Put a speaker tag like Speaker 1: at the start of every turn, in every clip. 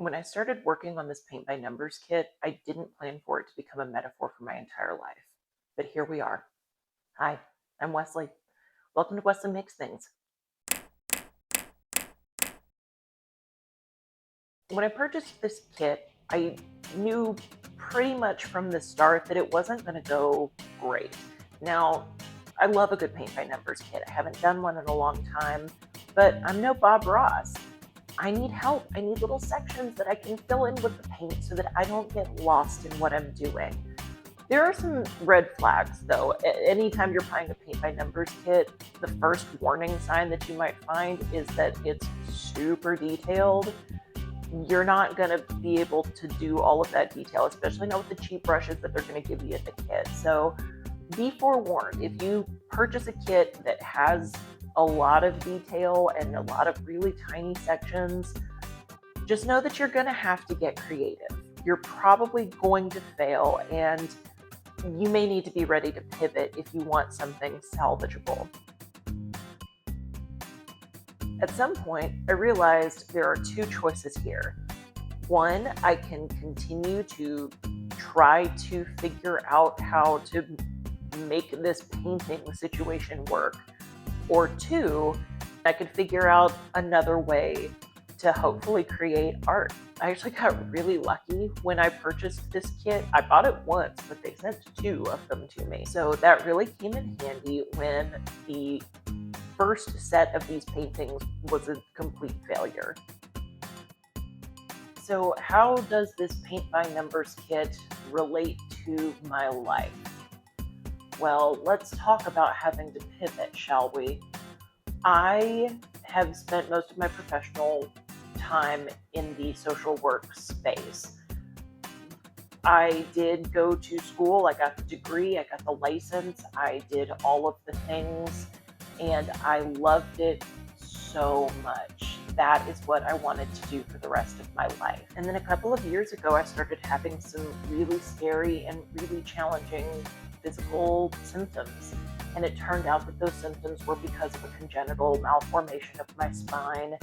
Speaker 1: When I started working on this paint by numbers kit, I didn't plan for it to become a metaphor for my entire life. But here we are. Hi, I'm Wesley. Welcome to Wesley Makes Things. When I purchased this kit, I knew pretty much from the start that it wasn't going to go great. Now, I love a good paint by numbers kit. I haven't done one in a long time, but I'm no Bob Ross. I need help. I need little sections that I can fill in with the paint so that I don't get lost in what I'm doing. There are some red flags though. Anytime you're buying a paint by numbers kit, the first warning sign that you might find is that it's super detailed. You're not going to be able to do all of that detail, especially not with the cheap brushes that they're going to give you in the kit. So be forewarned. If you purchase a kit that has a lot of detail and a lot of really tiny sections, just know that you're going to have to get creative. You're probably going to fail, and you may need to be ready to pivot if you want something salvageable. At some point, I realized there are two choices here. One, I can continue to try to figure out how to make this painting situation work. Or two, I could figure out another way to hopefully create art. I actually got really lucky when I purchased this kit. I bought it once, but they sent two of them to me. So that really came in handy when the first set of these paintings was a complete failure. So how does this paint by numbers kit relate to my life? Well, let's talk about having to pivot, shall we? I have spent most of my professional time in the social work space. I did go to school, I got the degree, I got the license, I did all of the things, and I loved it so much. That is what I wanted to do for the rest of my life. And then a couple of years ago, I started having some really scary and really challenging physical symptoms. And it turned out that those symptoms were because of a congenital malformation of my spine.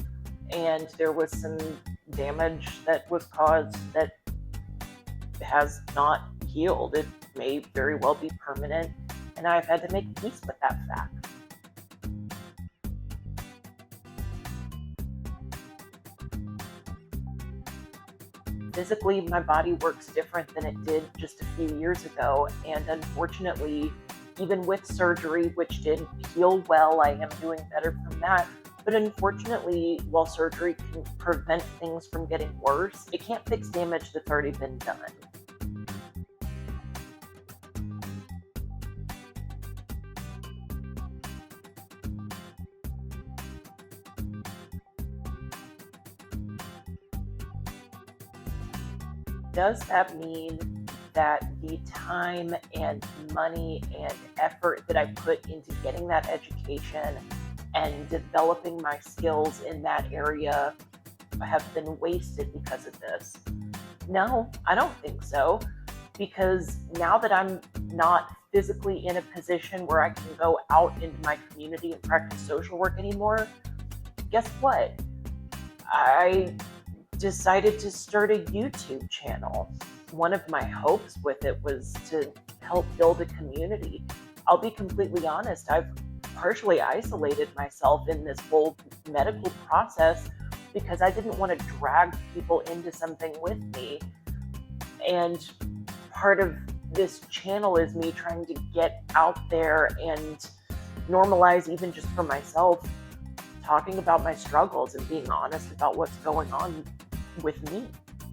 Speaker 1: And there was some damage that was caused that has not healed. It may very well be permanent. And I've had to make peace with that fact. Physically, my body works different than it did just a few years ago. And unfortunately, even with surgery, which did heal well, I am doing better from that. But unfortunately, while surgery can prevent things from getting worse, it can't fix damage that's already been done. Does that mean that the time and money and effort that I put into getting that education and developing my skills in that area have been wasted because of this? No, I don't think so. Because now that I'm not physically in a position where I can go out into my community and practice social work anymore, guess what? I decided to start a YouTube channel. One of my hopes with it was to help build a community. I'll be completely honest, I've partially isolated myself in this whole medical process because I didn't want to drag people into something with me. And part of this channel is me trying to get out there and normalize, even just for myself, talking about my struggles and being honest about what's going on with me.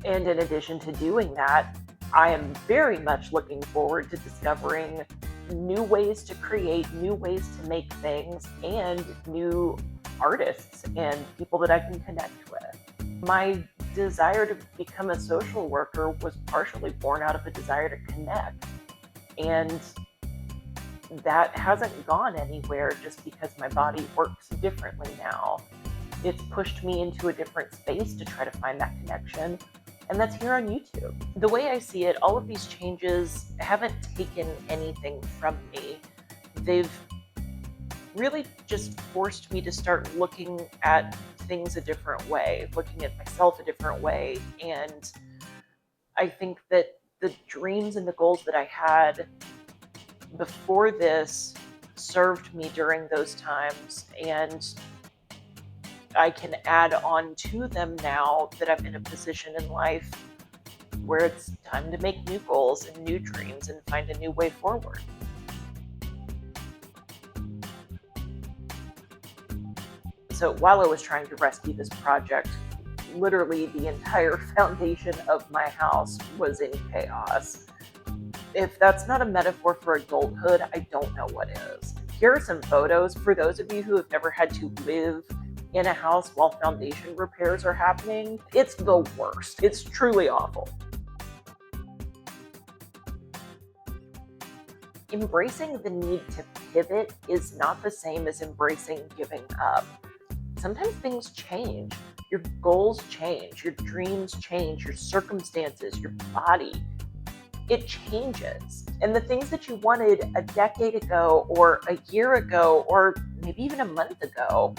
Speaker 1: And in addition to doing that, I am very much looking forward to discovering new ways to create, new ways to make things, and new artists and people that I can connect with. My desire to become a social worker was partially born out of a desire to connect. And that hasn't gone anywhere just because my body works differently now. It's pushed me into a different space to try to find that connection, and that's here on YouTube. The way I see it, all of these changes haven't taken anything from me. They've really just forced me to start looking at things a different way, looking at myself a different way. And I think that the dreams and the goals that I had before this served me during those times, and I can add on to them now that I'm in a position in life where it's time to make new goals and new dreams and find a new way forward. So while I was trying to rescue this project, literally the entire foundation of my house was in chaos. If that's not a metaphor for adulthood, I don't know what is. Here are some photos for those of you who have never had to live in a house while foundation repairs are happening. It's the worst. It's truly awful. Embracing the need to pivot is not the same as embracing giving up. Sometimes things change. Your goals change, your dreams change, your circumstances, your body. It changes. And the things that you wanted a decade ago or a year ago or maybe even a month ago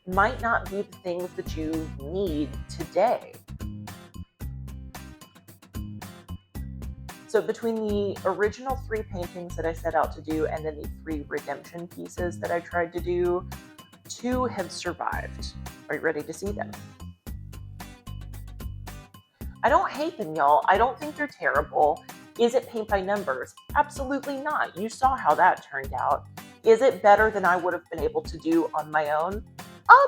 Speaker 1: might not be the things that you need today. So between the original 3 paintings that I set out to do and then the 3 redemption pieces that I tried to do, 2 have survived. Are you ready to see them? I don't hate them, y'all. I don't think they're terrible. Is it paint by numbers? Absolutely not. You saw how that turned out. Is it better than I would have been able to do on my own?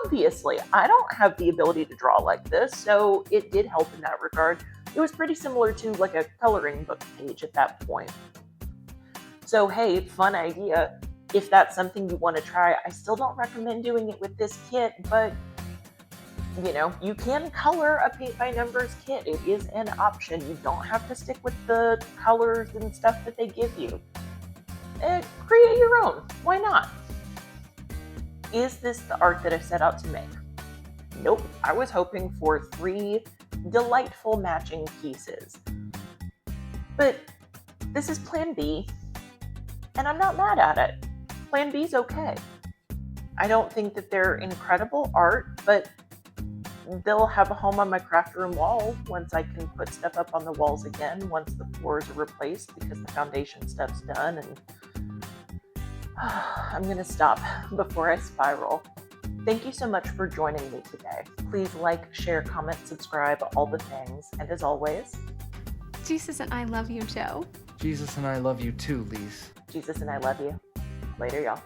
Speaker 1: Obviously, I don't have the ability to draw like this, so it did help in that regard. It was pretty similar to like a coloring book page at that point. So hey, fun idea. If that's something you want to try, I still don't recommend doing it with this kit, but you know, you can color a paint by numbers kit. It is an option. You don't have to stick with the colors and stuff that they give you. Create your own. Why not? Is this the art that I set out to make? Nope. I was hoping for 3 delightful matching pieces. But this is Plan B, and I'm not mad at it. Plan B is okay. I don't think that they're incredible art, but they'll have a home on my craft room wall once I can put stuff up on the walls again, once the floors are replaced because the foundation stuff's done. And I'm going to stop before I spiral. Thank you so much for joining me today. Please like, share, comment, subscribe, all the things. And as always,
Speaker 2: Jesus and I love you, Joe.
Speaker 3: Jesus and I love you too, Lise.
Speaker 1: Jesus and I love you. Later, y'all.